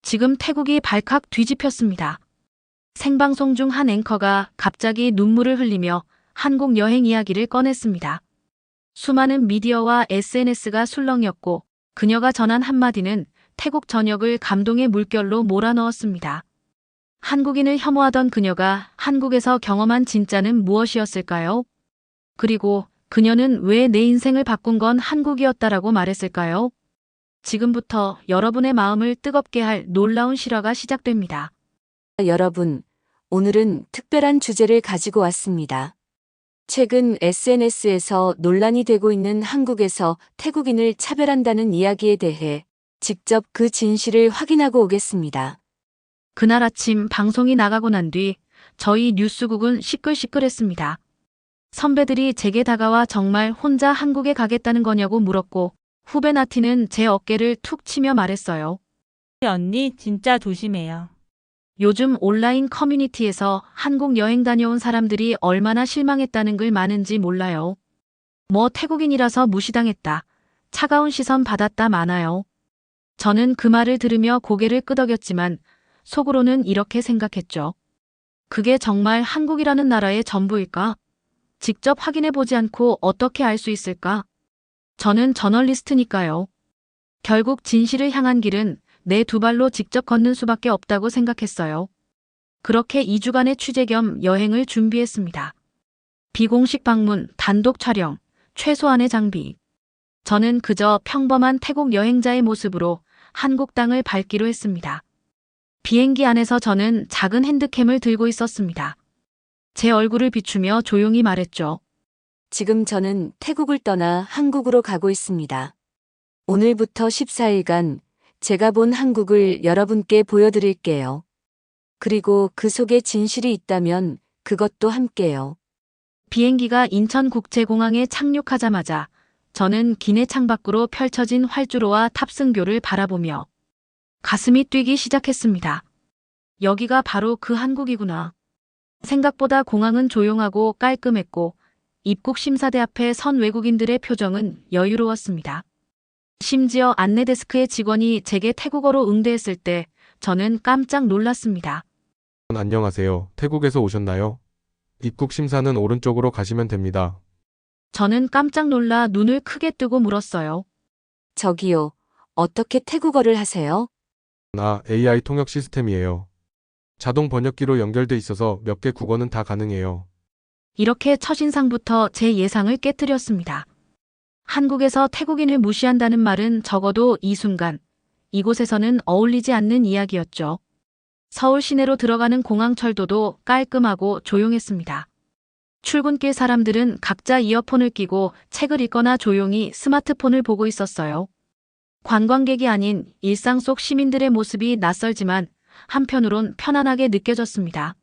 지금 태국이 발칵 뒤집혔습니다. 생방송 중 한 앵커가 갑자기 눈물을 흘리며 한국 여행 이야기를 꺼냈습니다. 수많은 미디어와 SNS가 술렁였고 그녀가 전한 한마디는 태국 전역을 감동의 물결로 몰아넣었습니다. 한국인을 혐오하던 그녀가 한국에서 경험한 진짜는 무엇이었을까요? 그리고 그녀는 왜 내 인생을 바꾼 건 한국이었다라고 말했을까요? 지금부터 여러분의 마음을 뜨겁게 할 놀라운 실화가 시작됩니다. 여러분, 오늘은 특별한 주제를 가지고 왔습니다. 최근 SNS에서 논란이 되고 있는 한국에서 태국인을 차별한다는 이야기에 대해 직접 그 진실을 확인하고 오겠습니다. 그날 아침 방송이 나가고 난 뒤 저희 뉴스국은 시끌시끌했습니다. 선배들이 제게 다가와 정말 혼자 한국에 가겠다는 거냐고 물었고 후배 나티는 제 어깨를 툭 치며 말했어요. 언니 진짜 조심해요. 요즘 온라인 커뮤니티에서 한국 여행 다녀온 사람들이 얼마나 실망했다는 글 많은지 몰라요. 뭐 태국인이라서 무시당했다. 차가운 시선 받았다 많아요. 저는 그 말을 들으며 고개를 끄덕였지만 속으로는 이렇게 생각했죠. 그게 정말 한국이라는 나라의 전부일까? 직접 확인해보지 않고 어떻게 알 수 있을까? 저는 저널리스트니까요. 결국 진실을 향한 길은 내 두 발로 직접 걷는 수밖에 없다고 생각했어요. 그렇게 2주간의 취재 겸 여행을 준비했습니다. 비공식 방문, 단독 촬영, 최소한의 장비. 저는 그저 평범한 태국 여행자의 모습으로 한국 땅을 밟기로 했습니다. 비행기 안에서 저는 작은 핸드캠을 들고 있었습니다. 제 얼굴을 비추며 조용히 말했죠. 지금 저는 태국을 떠나 한국으로 가고 있습니다. 오늘부터 14일간 제가 본 한국을 여러분께 보여드릴게요. 그리고 그 속에 진실이 있다면 그것도 함께요. 비행기가 인천국제공항에 착륙하자마자 저는 기내 창밖으로 펼쳐진 활주로와 탑승교를 바라보며 가슴이 뛰기 시작했습니다. 여기가 바로 그 한국이구나. 생각보다 공항은 조용하고 깔끔했고 입국 심사대 앞에 선 외국인들의 표정은 여유로웠습니다. 심지어 안내데스크의 직원이 제게 태국어로 응대했을 때 저는 깜짝 놀랐습니다. 안녕하세요. 태국에서 오셨나요? 입국 심사는 오른쪽으로 가시면 됩니다. 저는 깜짝 놀라 눈을 크게 뜨고 물었어요. 저기요, 어떻게 태국어를 하세요? AI 통역 시스템이에요. 자동 번역기로 연결돼 있어서 몇 개 국어는 다 가능해요. 이렇게 첫인상부터 제 예상을 깨뜨렸습니다. 한국에서 태국인을 무시한다는 말은 적어도 이 순간, 이곳에서는 어울리지 않는 이야기였죠. 서울 시내로 들어가는 공항철도도 깔끔하고 조용했습니다. 출근길 사람들은 각자 이어폰을 끼고 책을 읽거나 조용히 스마트폰을 보고 있었어요. 관광객이 아닌 일상 속 시민들의 모습이 낯설지만 한편으론 편안하게 느껴졌습니다.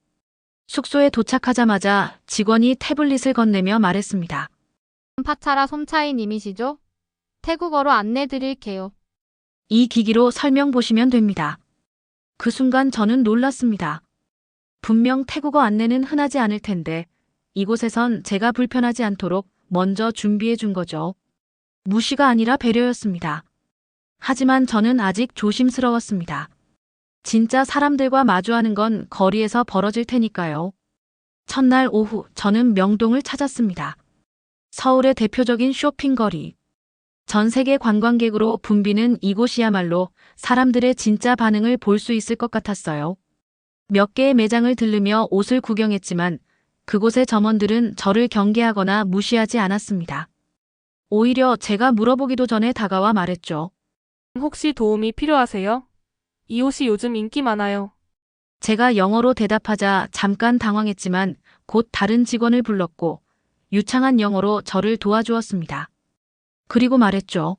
숙소에 도착하자마자 직원이 태블릿을 건네며 말했습니다. 파차라 솜차이님이시죠? 태국어로 안내드릴게요. 이 기기로 설명 보시면 됩니다. 그 순간 저는 놀랐습니다. 분명 태국어 안내는 흔하지 않을 텐데 이곳에선 제가 불편하지 않도록 먼저 준비해 준 거죠. 무시가 아니라 배려였습니다. 하지만 저는 아직 조심스러웠습니다. 진짜 사람들과 마주하는 건 거리에서 벌어질 테니까요. 첫날 오후 저는 명동을 찾았습니다. 서울의 대표적인 쇼핑거리. 전 세계 관광객으로 붐비는 이곳이야말로 사람들의 진짜 반응을 볼 수 있을 것 같았어요. 몇 개의 매장을 들르며 옷을 구경했지만 그곳의 점원들은 저를 경계하거나 무시하지 않았습니다. 오히려 제가 물어보기도 전에 다가와 말했죠. 혹시 도움이 필요하세요? 이 옷이 요즘 인기 많아요. 제가 영어로 대답하자 잠깐 당황했지만 곧 다른 직원을 불렀고 유창한 영어로 저를 도와주었습니다. 그리고 말했죠.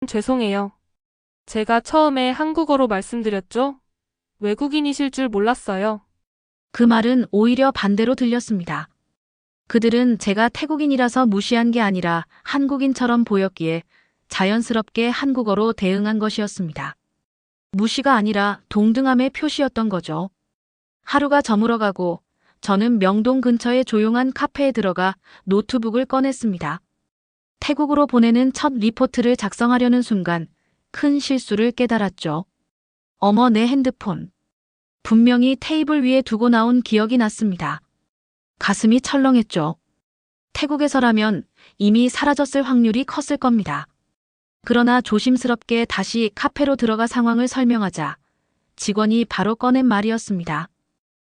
죄송해요. 제가 처음에 한국어로 말씀드렸죠? 외국인이실 줄 몰랐어요. 그 말은 오히려 반대로 들렸습니다. 그들은 제가 태국인이라서 무시한 게 아니라 한국인처럼 보였기에 자연스럽게 한국어로 대응한 것이었습니다. 무시가 아니라 동등함의 표시였던 거죠. 하루가 저물어가고 저는 명동 근처의 조용한 카페에 들어가 노트북을 꺼냈습니다. 태국으로 보내는 첫 리포트를 작성하려는 순간 큰 실수를 깨달았죠. 어머, 내 핸드폰. 분명히 테이블 위에 두고 나온 기억이 났습니다. 가슴이 철렁했죠. 태국에서라면 이미 사라졌을 확률이 컸을 겁니다. 그러나 조심스럽게 다시 카페로 들어가 상황을 설명하자 직원이 바로 꺼낸 말이었습니다.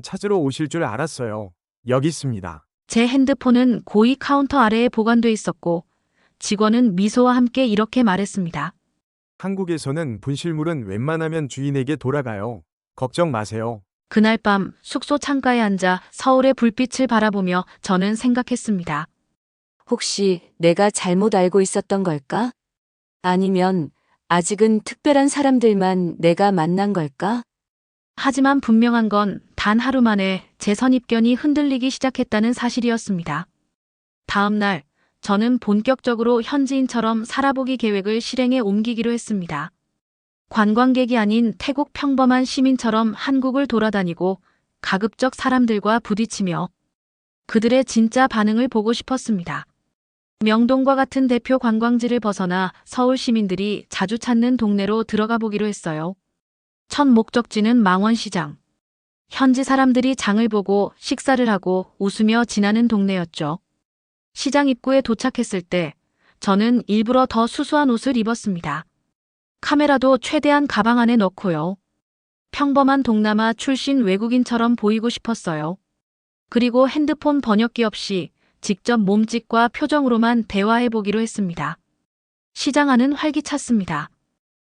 찾으러 오실 줄 알았어요. 여기 있습니다. 제 핸드폰은 고이 카운터 아래에 보관돼 있었고 직원은 미소와 함께 이렇게 말했습니다. 한국에서는 분실물은 웬만하면 주인에게 돌아가요. 걱정 마세요. 그날 밤 숙소 창가에 앉아 서울의 불빛을 바라보며 저는 생각했습니다. 혹시 내가 잘못 알고 있었던 걸까? 아니면 아직은 특별한 사람들만 내가 만난 걸까? 하지만 분명한 건 단 하루 만에 제 선입견이 흔들리기 시작했다는 사실이었습니다. 다음 날 저는 본격적으로 현지인처럼 살아보기 계획을 실행에 옮기기로 했습니다. 관광객이 아닌 태국 평범한 시민처럼 한국을 돌아다니고 가급적 사람들과 부딪히며 그들의 진짜 반응을 보고 싶었습니다. 명동과 같은 대표 관광지를 벗어나 서울 시민들이 자주 찾는 동네로 들어가 보기로 했어요. 첫 목적지는 망원시장. 현지 사람들이 장을 보고 식사를 하고 웃으며 지나는 동네였죠. 시장 입구에 도착했을 때 저는 일부러 더 수수한 옷을 입었습니다. 카메라도 최대한 가방 안에 넣고요. 평범한 동남아 출신 외국인처럼 보이고 싶었어요. 그리고 핸드폰 번역기 없이 직접 몸짓과 표정으로만 대화해 보기로 했습니다. 시장 안은 활기찼습니다.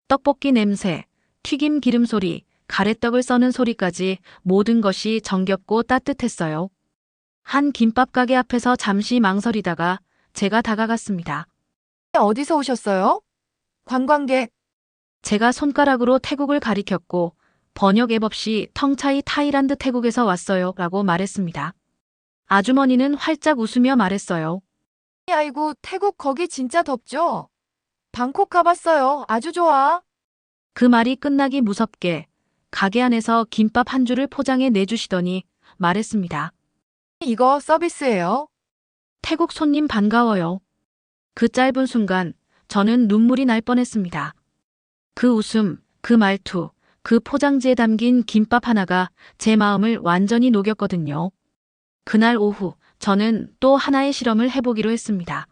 떡볶이 냄새, 튀김 기름 소리, 가래떡을 써는 소리까지 모든 것이 정겹고 따뜻했어요. 한 김밥 가게 앞에서 잠시 망설이다가 제가 다가갔습니다. 어디서 오셨어요? 관광객. 제가 손가락으로 태국을 가리켰고 번역 앱 없이 텅차이 타일란드 태국에서 왔어요 라고 말했습니다. 아주머니는 활짝 웃으며 말했어요. 아이고, 태국 거기 진짜 덥죠? 방콕 가봤어요. 아주 좋아. 그 말이 끝나기 무섭게 가게 안에서 김밥 한 줄을 포장해 내주시더니 말했습니다. 이거 서비스예요. 태국 손님 반가워요. 그 짧은 순간 저는 눈물이 날 뻔했습니다. 그 웃음, 그 말투, 그 포장지에 담긴 김밥 하나가 제 마음을 완전히 녹였거든요. 그날 오후 저는 또 하나의 실험을 해보기로 했습니다.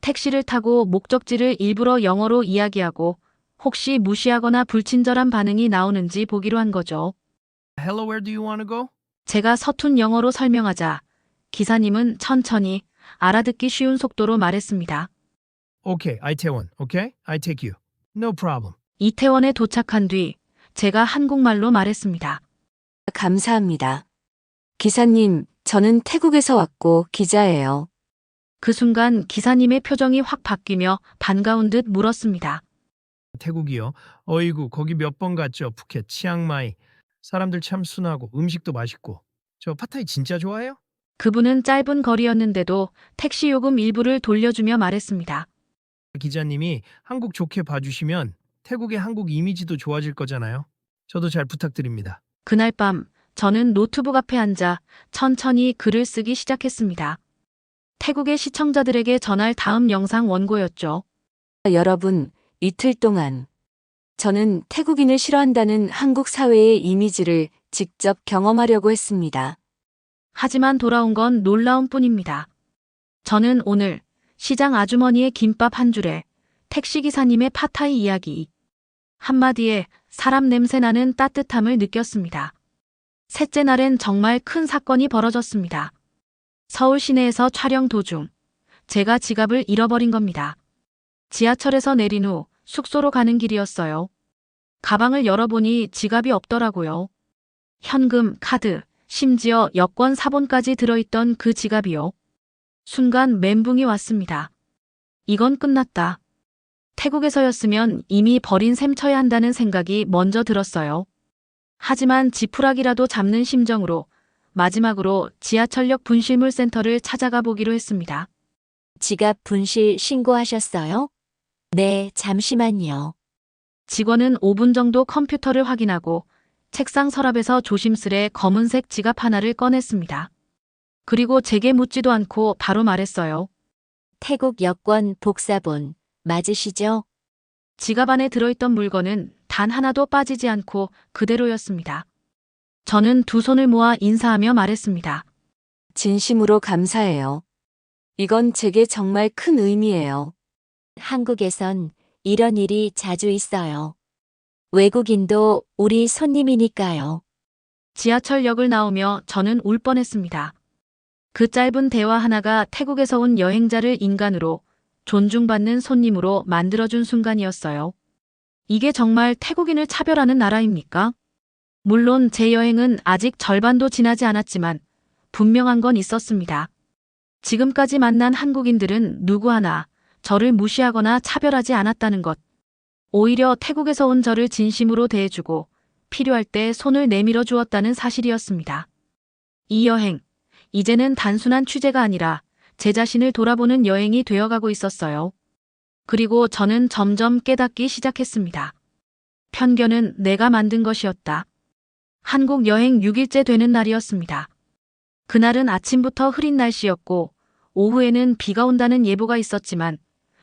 택시를 타고 목적지를 일부러 영어로 이야기하고 혹시 무시하거나 불친절한 반응이 나오는지 보기로 한 거죠. Hello, where do you want to go? 제가 서툰 영어로 설명하자 기사님은 천천히 알아듣기 쉬운 속도로 말했습니다. Okay, Itaewon. Okay, I take you. No problem. 이태원에 도착한 뒤 제가 한국말로 말했습니다. 감사합니다. 기사님, 저는 태국에서 왔고 기자예요. 그 순간 기사님의 표정이 확 바뀌며 반가운 듯 물었습니다. 태국이요. 어이구, 거기 몇 번 갔죠? 푸켓, 치앙마이. 사람들 참 순하고 음식도 맛있고. 저 팟타이 진짜 좋아해요? 그분은 짧은 거리였는데도 택시 요금 일부를 돌려주며 말했습니다. 기자님이 한국 좋게 봐주시면 태국의 한국 이미지도 좋아질 거잖아요. 저도 잘 부탁드립니다. 그날 밤 저는 노트북 앞에 앉아 천천히 글을 쓰기 시작했습니다. 태국의 시청자들에게 전할 다음 영상 원고였죠. 여러분, 이틀 동안 저는 태국인을 싫어한다는 한국 사회의 이미지를 직접 경험하려고 했습니다. 하지만 돌아온 건 놀라운 뿐입니다. 저는 오늘 시장 아주머니의 김밥 한 줄에 택시기사님의 팟타이 이야기 한마디에 사람 냄새 나는 따뜻함을 느꼈습니다. 셋째 날엔 정말 큰 사건이 벌어졌습니다. 서울 시내에서 촬영 도중 제가 지갑을 잃어버린 겁니다. 지하철에서 내린 후 숙소로 가는 길이었어요. 가방을 열어보니 지갑이 없더라고요. 현금, 카드, 심지어 여권 사본까지 들어있던 그 지갑이요. 순간 멘붕이 왔습니다. 이건 끝났다. 태국에서였으면 이미 버린 셈 쳐야 한다는 생각이 먼저 들었어요. 하지만 지푸라기라도 잡는 심정으로 마지막으로 지하철역 분실물 센터를 찾아가 보기로 했습니다. 지갑 분실 신고하셨어요? 네, 잠시만요. 직원은 5분 정도 컴퓨터를 확인하고 책상 서랍에서 조심스레 검은색 지갑 하나를 꺼냈습니다. 그리고 제게 묻지도 않고 바로 말했어요. 태국 여권 복사본 맞으시죠? 지갑 안에 들어있던 물건은 단 하나도 빠지지 않고 그대로였습니다. 저는 두 손을 모아 인사하며 말했습니다. 진심으로 감사해요. 이건 제게 정말 큰 의미예요. 한국에선 이런 일이 자주 있어요. 외국인도 우리 손님이니까요. 지하철역을 나오며 저는 울 뻔했습니다. 그 짧은 대화 하나가 태국에서 온 여행자를 인간으로, 존중받는 손님으로 만들어준 순간이었어요. 이게 정말 태국인을 차별하는 나라입니까? 물론 제 여행은 아직 절반도 지나지 않았지만 분명한 건 있었습니다. 지금까지 만난 한국인들은 누구 하나 저를 무시하거나 차별하지 않았다는 것. 오히려 태국에서 온 저를 진심으로 대해주고 필요할 때 손을 내밀어 주었다는 사실이었습니다. 이 여행, 이제는 단순한 취재가 아니라 제 자신을 돌아보는 여행이 되어가고 있었어요. 그리고 저는 점점 깨닫기 시작했습니다. 편견은 내가 만든 것이었다. 한국 여행 6일째 되는 날이었습니다. 그날은 아침부터 흐린 날씨였고 오후에는 비가 온다는 예보가 있었지만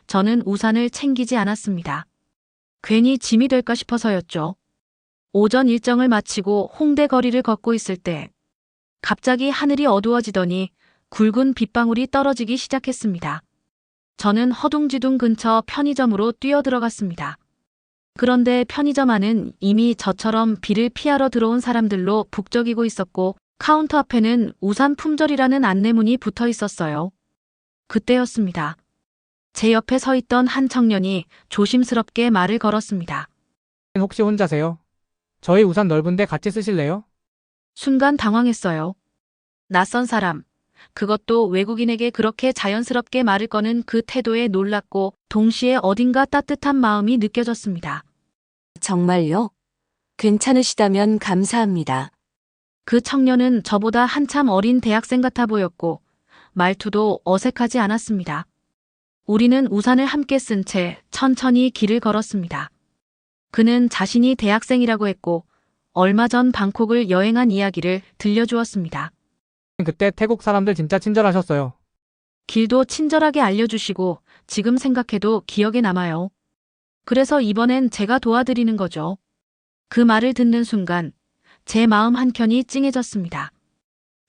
저는 우산을 챙기지 않았습니다. 괜히 짐이 될까 싶어서였죠. 오전 일정을 마치고 홍대 거리를 걷고 있을 때 갑자기 하늘이 어두워지더니 굵은 빗방울이 떨어지기 시작했습니다. 저는 허둥지둥 근처 편의점으로 뛰어들어갔습니다. 그런데 편의점 안은 이미 저처럼 비를 피하러 들어온 사람들로 북적이고 있었고 카운터 앞에는 우산 품절이라는 안내문이 붙어 있었어요. 그때였습니다. 제 옆에 서 있던 한 청년이 조심스럽게 말을 걸었습니다. 혹시 혼자세요? 저희 우산 넓은데 같이 쓰실래요? 순간 당황했어요. 낯선 사람, 그것도 외국인에게 그렇게 자연스럽게 말을 거는 그 태도에 놀랐고 동시에 어딘가 따뜻한 마음이 느껴졌습니다. 정말요? 괜찮으시다면 감사합니다. 그 청년은 저보다 한참 어린 대학생 같아 보였고 말투도 어색하지 않았습니다. 우리는 우산을 함께 쓴 채 천천히 길을 걸었습니다. 그는 자신이 대학생이라고 했고 얼마 전 방콕을 여행한 이야기를 들려주었습니다. 그때 태국 사람들 진짜 친절하셨어요. 길도 친절하게 알려주시고 지금 생각해도 기억에 남아요. 그래서 이번엔 제가 도와드리는 거죠. 그 말을 듣는 순간 제 마음 한켠이 찡해졌습니다.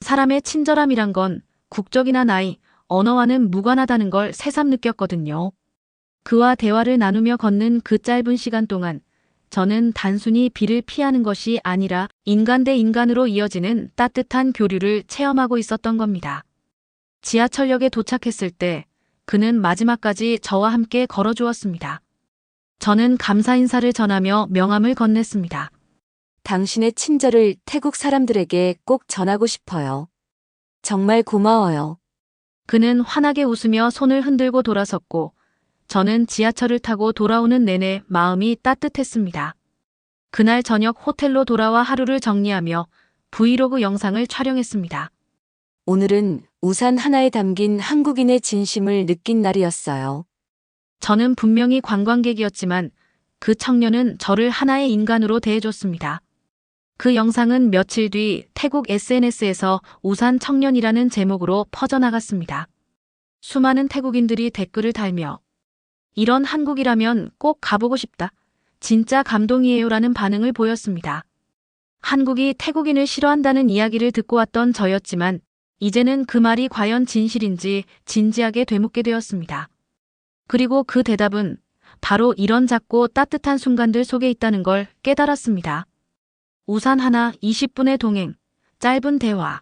사람의 친절함이란 건 국적이나 나이, 언어와는 무관하다는 걸 새삼 느꼈거든요. 그와 대화를 나누며 걷는 그 짧은 시간 동안 저는 단순히 비를 피하는 것이 아니라 인간 대 인간으로 이어지는 따뜻한 교류를 체험하고 있었던 겁니다. 지하철역에 도착했을 때 그는 마지막까지 저와 함께 걸어주었습니다. 저는 감사 인사를 전하며 명함을 건넸습니다. 당신의 친절을 태국 사람들에게 꼭 전하고 싶어요. 정말 고마워요. 그는 환하게 웃으며 손을 흔들고 돌아섰고 저는 지하철을 타고 돌아오는 내내 마음이 따뜻했습니다. 그날 저녁 호텔로 돌아와 하루를 정리하며 브이로그 영상을 촬영했습니다. 오늘은 우산 하나에 담긴 한국인의 진심을 느낀 날이었어요. 저는 분명히 관광객이었지만 그 청년은 저를 하나의 인간으로 대해줬습니다. 그 영상은 며칠 뒤 태국 SNS에서 우산 청년이라는 제목으로 퍼져나갔습니다. 수많은 태국인들이 댓글을 달며 이런 한국이라면 꼭 가보고 싶다. 진짜 감동이에요라는 반응을 보였습니다. 한국이 태국인을 싫어한다는 이야기를 듣고 왔던 저였지만 이제는 그 말이 과연 진실인지 진지하게 되묻게 되었습니다. 그리고 그 대답은 바로 이런 작고 따뜻한 순간들 속에 있다는 걸 깨달았습니다. 우산 하나 20분의 동행, 짧은 대화.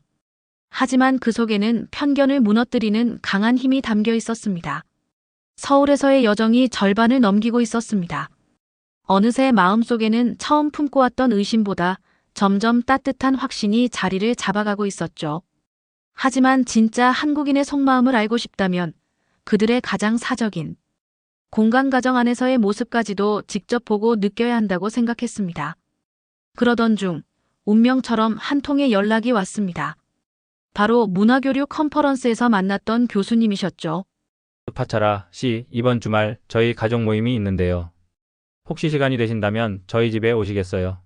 하지만 그 속에는 편견을 무너뜨리는 강한 힘이 담겨 있었습니다. 서울에서의 여정이 절반을 넘기고 있었습니다. 어느새 마음속에는 처음 품고 왔던 의심보다 점점 따뜻한 확신이 자리를 잡아가고 있었죠. 하지만 진짜 한국인의 속마음을 알고 싶다면 그들의 가장 사적인 공간 가정 안에서의 모습까지도 직접 보고 느껴야 한다고 생각했습니다. 그러던 중 운명처럼 한 통의 연락이 왔습니다. 바로 문화교류 컨퍼런스에서 만났던 교수님이셨죠. 파차라 씨, 이번 주말 저희 가족 모임이 있는데요. 혹시 시간이 되신다면 저희 집에 오시겠어요?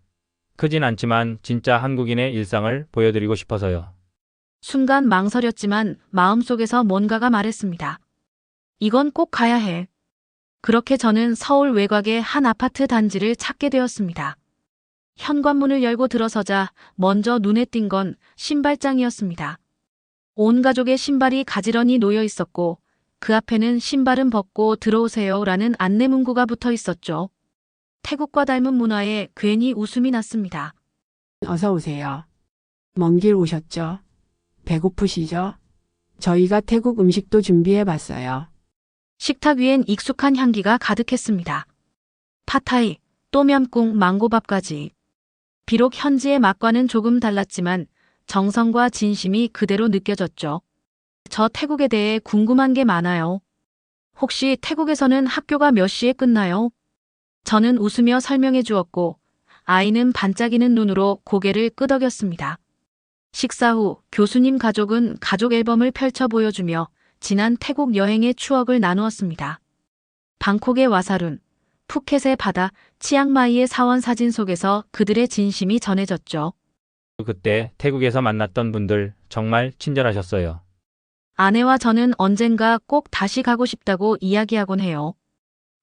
크진 않지만 진짜 한국인의 일상을 보여드리고 싶어서요. 순간 망설였지만 마음속에서 뭔가가 말했습니다. 이건 꼭 가야 해. 그렇게 저는 서울 외곽의 한 아파트 단지를 찾게 되었습니다. 현관문을 열고 들어서자 먼저 눈에 띈 건 신발장이었습니다. 온 가족의 신발이 가지런히 놓여 있었고 그 앞에는 신발은 벗고 들어오세요라는 안내 문구가 붙어 있었죠. 태국과 닮은 문화에 괜히 웃음이 났습니다. 어서 오세요. 먼 길 오셨죠? 배고프시죠? 저희가 태국 음식도 준비해 봤어요. 식탁 위엔 익숙한 향기가 가득했습니다. 팟타이, 또똠꿍, 망고밥까지. 비록 현지의 맛과는 조금 달랐지만 정성과 진심이 그대로 느껴졌죠. 저 태국에 대해 궁금한 게 많아요. 혹시 태국에서는 학교가 몇 시에 끝나요? 저는 웃으며 설명해 주었고 아이는 반짝이는 눈으로 고개를 끄덕였습니다. 식사 후 교수님 가족은 가족 앨범을 펼쳐 보여주며 지난 태국 여행의 추억을 나누었습니다. 방콕의 와사룬, 푸켓의 바다, 치앙마이의 사원 사진 속에서 그들의 진심이 전해졌죠. 그때 태국에서 만났던 분들 정말 친절하셨어요. 아내와 저는 언젠가 꼭 다시 가고 싶다고 이야기하곤 해요.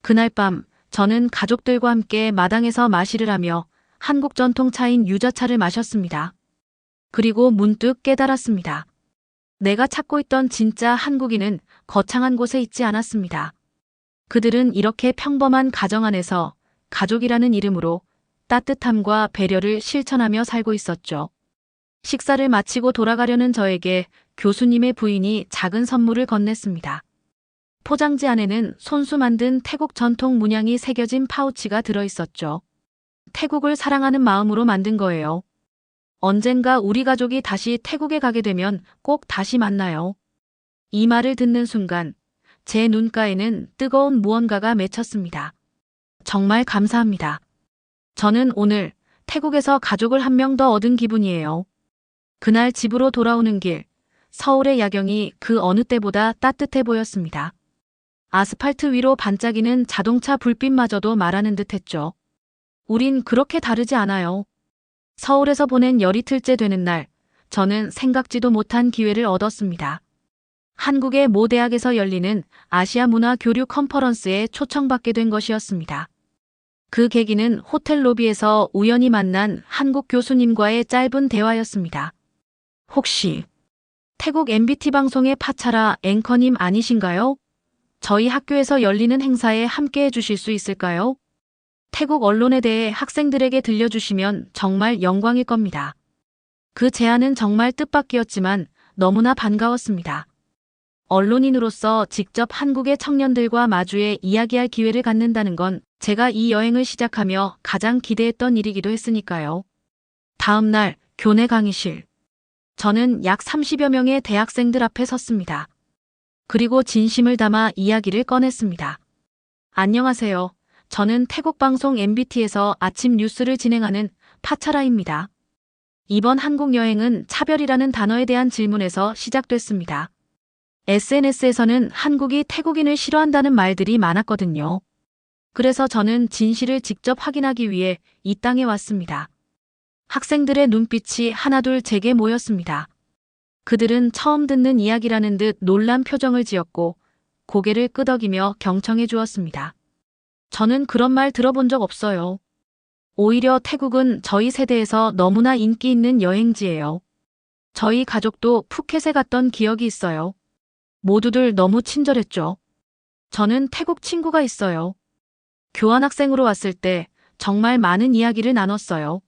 그날 밤 저는 가족들과 함께 마당에서 마시를 하며 한국 전통 차인 유자차를 마셨습니다. 그리고 문득 깨달았습니다. 내가 찾고 있던 진짜 한국인은 거창한 곳에 있지 않았습니다. 그들은 이렇게 평범한 가정 안에서 가족이라는 이름으로 따뜻함과 배려를 실천하며 살고 있었죠. 식사를 마치고 돌아가려는 저에게 교수님의 부인이 작은 선물을 건넸습니다. 포장지 안에는 손수 만든 태국 전통 문양이 새겨진 파우치가 들어있었죠. 태국을 사랑하는 마음으로 만든 거예요. 언젠가 우리 가족이 다시 태국에 가게 되면 꼭 다시 만나요. 이 말을 듣는 순간 제 눈가에는 뜨거운 무언가가 맺혔습니다. 정말 감사합니다. 저는 오늘 태국에서 가족을 한 명 더 얻은 기분이에요. 그날 집으로 돌아오는 길, 서울의 야경이 그 어느 때보다 따뜻해 보였습니다. 아스팔트 위로 반짝이는 자동차 불빛마저도 말하는 듯했죠. 우린 그렇게 다르지 않아요. 서울에서 보낸 열이틀째 되는 날, 저는 생각지도 못한 기회를 얻었습니다. 한국의 모 대학에서 열리는 아시아 문화 교류 컨퍼런스에 초청받게 된 것이었습니다. 그 계기는 호텔 로비에서 우연히 만난 한국 교수님과의 짧은 대화였습니다. 혹시 태국 MBT 방송의 파차라 앵커님 아니신가요? 저희 학교에서 열리는 행사에 함께 해주실 수 있을까요? 태국 언론에 대해 학생들에게 들려주시면 정말 영광일 겁니다. 그 제안은 정말 뜻밖이었지만 너무나 반가웠습니다. 언론인으로서 직접 한국의 청년들과 마주해 이야기할 기회를 갖는다는 건 제가 이 여행을 시작하며 가장 기대했던 일이기도 했으니까요. 다음 날 교내 강의실. 저는 약 30여 명의 대학생들 앞에 섰습니다. 그리고 진심을 담아 이야기를 꺼냈습니다. 안녕하세요. 저는 태국 방송 MBT에서 아침 뉴스를 진행하는 파차라입니다. 이번 한국 여행은 차별이라는 단어에 대한 질문에서 시작됐습니다. SNS에서는 한국이 태국인을 싫어한다는 말들이 많았거든요. 그래서 저는 진실을 직접 확인하기 위해 이 땅에 왔습니다. 학생들의 눈빛이 하나둘 제게 모였습니다. 그들은 처음 듣는 이야기라는 듯 놀란 표정을 지었고 고개를 끄덕이며 경청해 주었습니다. 저는 그런 말 들어본 적 없어요. 오히려 태국은 저희 세대에서 너무나 인기 있는 여행지예요. 저희 가족도 푸켓에 갔던 기억이 있어요. 모두들 너무 친절했죠. 저는 태국 친구가 있어요. 교환학생으로 왔을 때 정말 많은 이야기를 나눴어요.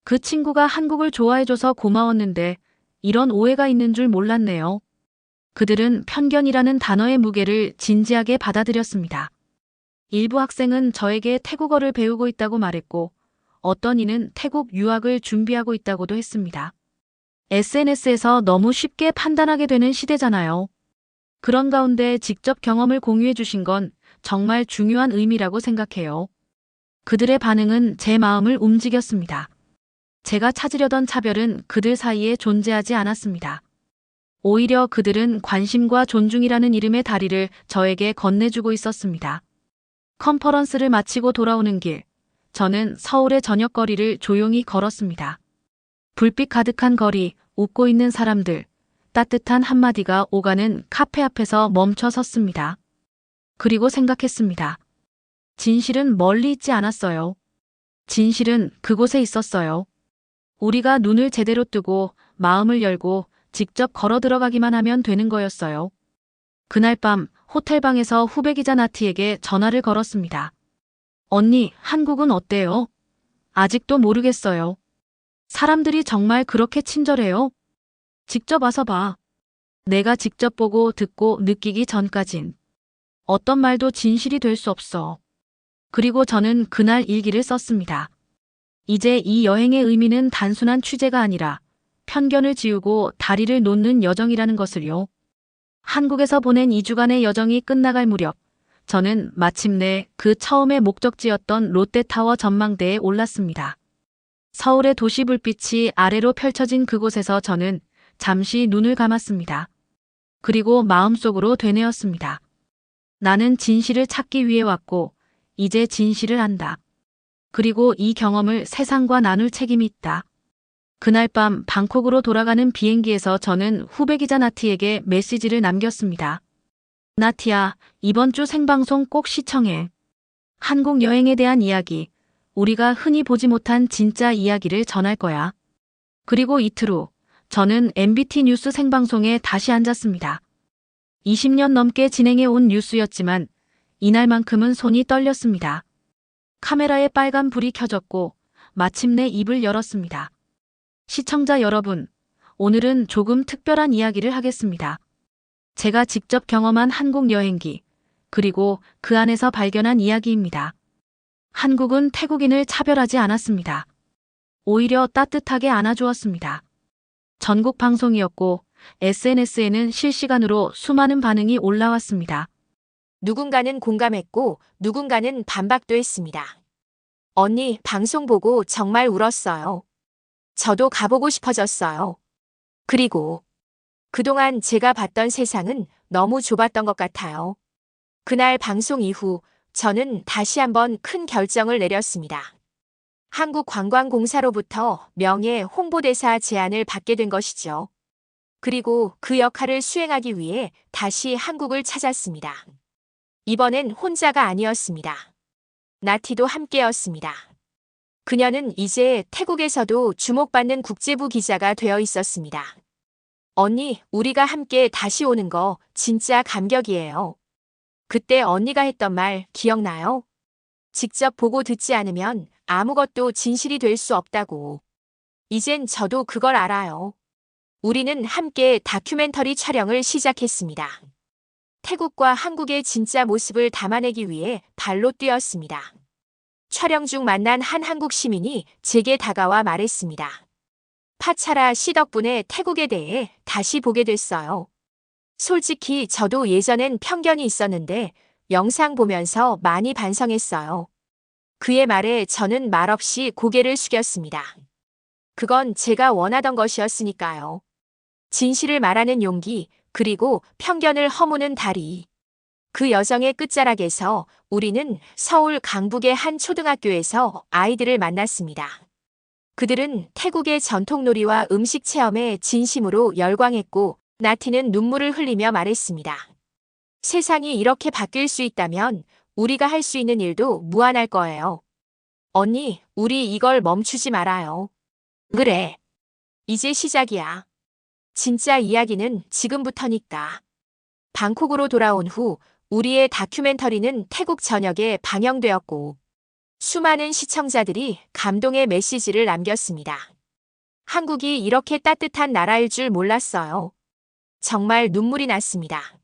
그 친구가 한국을 좋아해줘서 고마웠는데 이런 오해가 있는 줄 몰랐네요. 그들은 편견이라는 단어의 무게를 진지하게 받아들였습니다. 일부 학생은 저에게 태국어를 배우고 있다고 말했고 어떤 이는 태국 유학을 준비하고 있다고도 했습니다. SNS에서 너무 쉽게 판단하게 되는 시대잖아요. 그런 가운데 직접 경험을 공유해 주신 건 정말 중요한 의미라고 생각해요. 그들의 반응은 제 마음을 움직였습니다. 제가 찾으려던 차별은 그들 사이에 존재하지 않았습니다. 오히려 그들은 관심과 존중이라는 이름의 다리를 저에게 건네주고 있었습니다. 컨퍼런스를 마치고 돌아오는 길, 저는 서울의 저녁거리를 조용히 걸었습니다. 불빛 가득한 거리, 웃고 있는 사람들, 따뜻한 한마디가 오가는 카페 앞에서 멈춰 섰습니다. 그리고 생각했습니다. 진실은 멀리 있지 않았어요. 진실은 그곳에 있었어요. 우리가 눈을 제대로 뜨고 마음을 열고 직접 걸어 들어가기만 하면 되는 거였어요. 그날 밤 호텔방에서 후배 기자 나티에게 전화를 걸었습니다. 언니, 한국은 어때요? 아직도 모르겠어요. 사람들이 정말 그렇게 친절해요? 직접 와서 봐. 내가 직접 보고 듣고 느끼기 전까진 어떤 말도 진실이 될 수 없어. 그리고 저는 그날 일기를 썼습니다. 이제 이 여행의 의미는 단순한 취재가 아니라 편견을 지우고 다리를 놓는 여정이라는 것을요. 한국에서 보낸 2주간의 여정이 끝나갈 무렵, 저는 마침내 그 처음의 목적지였던 롯데타워 전망대에 올랐습니다. 서울의 도시 불빛이 아래로 펼쳐진 그곳에서 저는 잠시 눈을 감았습니다. 그리고 마음속으로 되뇌었습니다. 나는 진실을 찾기 위해 왔고, 이제 진실을 안다. 그리고 이 경험을 세상과 나눌 책임이 있다. 그날 밤 방콕으로 돌아가는 비행기에서 저는 후배 기자 나티에게 메시지를 남겼습니다. 나티야, 이번 주 생방송 꼭 시청해. 한국 여행에 대한 이야기, 우리가 흔히 보지 못한 진짜 이야기를 전할 거야. 그리고 이틀 후, 저는 MBT 뉴스 생방송에 다시 앉았습니다. 20년 넘게 진행해 온 뉴스였지만 이날만큼은 손이 떨렸습니다. 카메라에 빨간 불이 켜졌고 마침내 입을 열었습니다. 시청자 여러분, 오늘은 조금 특별한 이야기를 하겠습니다. 제가 직접 경험한 한국 여행기, 그리고 그 안에서 발견한 이야기입니다. 한국은 태국인을 차별하지 않았습니다. 오히려 따뜻하게 안아주었습니다. 전국 방송이었고 SNS에는 실시간으로 수많은 반응이 올라왔습니다. 누군가는 공감했고 누군가는 반박도 했습니다. 언니, 방송 보고 정말 울었어요. 저도 가보고 싶어졌어요. 그리고 그동안 제가 봤던 세상은 너무 좁았던 것 같아요. 그날 방송 이후 저는 다시 한번 큰 결정을 내렸습니다. 한국관광공사로부터 명예 홍보대사 제안을 받게 된 것이죠. 그리고 그 역할을 수행하기 위해 다시 한국을 찾았습니다. 이번엔 혼자가 아니었습니다. 나티도 함께였습니다. 그녀는 이제 태국에서도 주목받는 국제부 기자가 되어 있었습니다. 언니, 우리가 함께 다시 오는 거 진짜 감격이에요. 그때 언니가 했던 말 기억나요? 직접 보고 듣지 않으면 아무것도 진실이 될 수 없다고. 이젠 저도 그걸 알아요. 우리는 함께 다큐멘터리 촬영을 시작했습니다. 태국과 한국의 진짜 모습을 담아내기 위해 발로 뛰었습니다. 촬영 중 만난 한 한국 시민이 제게 다가와 말했습니다. 파차라 씨 덕분에 태국에 대해 다시 보게 됐어요. 솔직히 저도 예전엔 편견이 있었는데 영상 보면서 많이 반성했어요. 그의 말에 저는 말없이 고개를 숙였습니다. 그건 제가 원하던 것이었으니까요. 진실을 말하는 용기, 그리고 편견을 허무는 다리. 그 여정의 끝자락에서 우리는 서울 강북의 한 초등학교에서 아이들을 만났습니다. 그들은 태국의 전통놀이와 음식 체험에 진심으로 열광했고 나티는 눈물을 흘리며 말했습니다. 세상이 이렇게 바뀔 수 있다면 우리가 할 수 있는 일도 무한할 거예요. 언니, 우리 이걸 멈추지 말아요. 그래. 이제 시작이야. 진짜 이야기는 지금부터니까. 방콕으로 돌아온 후 우리의 다큐멘터리는 태국 전역에 방영되었고 수많은 시청자들이 감동의 메시지를 남겼습니다. 한국이 이렇게 따뜻한 나라일 줄 몰랐어요. 정말 눈물이 났습니다.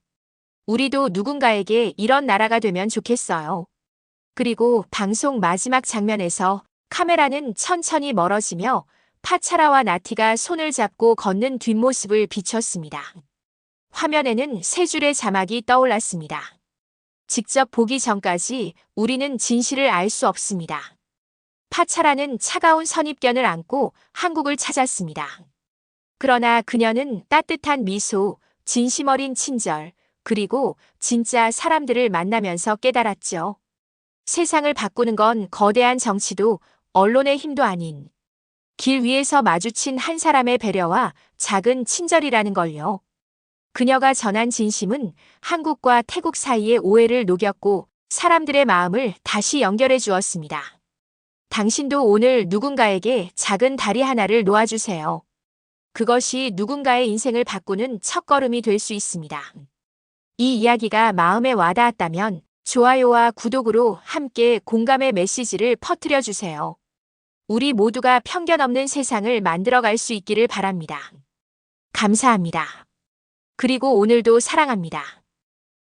우리도 누군가에게 이런 나라가 되면 좋겠어요. 그리고 방송 마지막 장면에서 카메라는 천천히 멀어지며 파차라와 나티가 손을 잡고 걷는 뒷모습을 비췄습니다. 화면에는 세 줄의 자막이 떠올랐습니다. 직접 보기 전까지 우리는 진실을 알 수 없습니다. 파차라는 차가운 선입견을 안고 한국을 찾았습니다. 그러나 그녀는 따뜻한 미소, 진심 어린 친절, 그리고 진짜 사람들을 만나면서 깨달았죠. 세상을 바꾸는 건 거대한 정치도 언론의 힘도 아닌 길 위에서 마주친 한 사람의 배려와 작은 친절이라는 걸요. 그녀가 전한 진심은 한국과 태국 사이의 오해를 녹였고 사람들의 마음을 다시 연결해 주었습니다. 당신도 오늘 누군가에게 작은 다리 하나를 놓아주세요. 그것이 누군가의 인생을 바꾸는 첫걸음이 될 수 있습니다. 이 이야기가 마음에 와닿았다면 좋아요와 구독으로 함께 공감의 메시지를 퍼뜨려 주세요. 우리 모두가 편견 없는 세상을 만들어갈 수 있기를 바랍니다. 감사합니다. 그리고 오늘도 사랑합니다.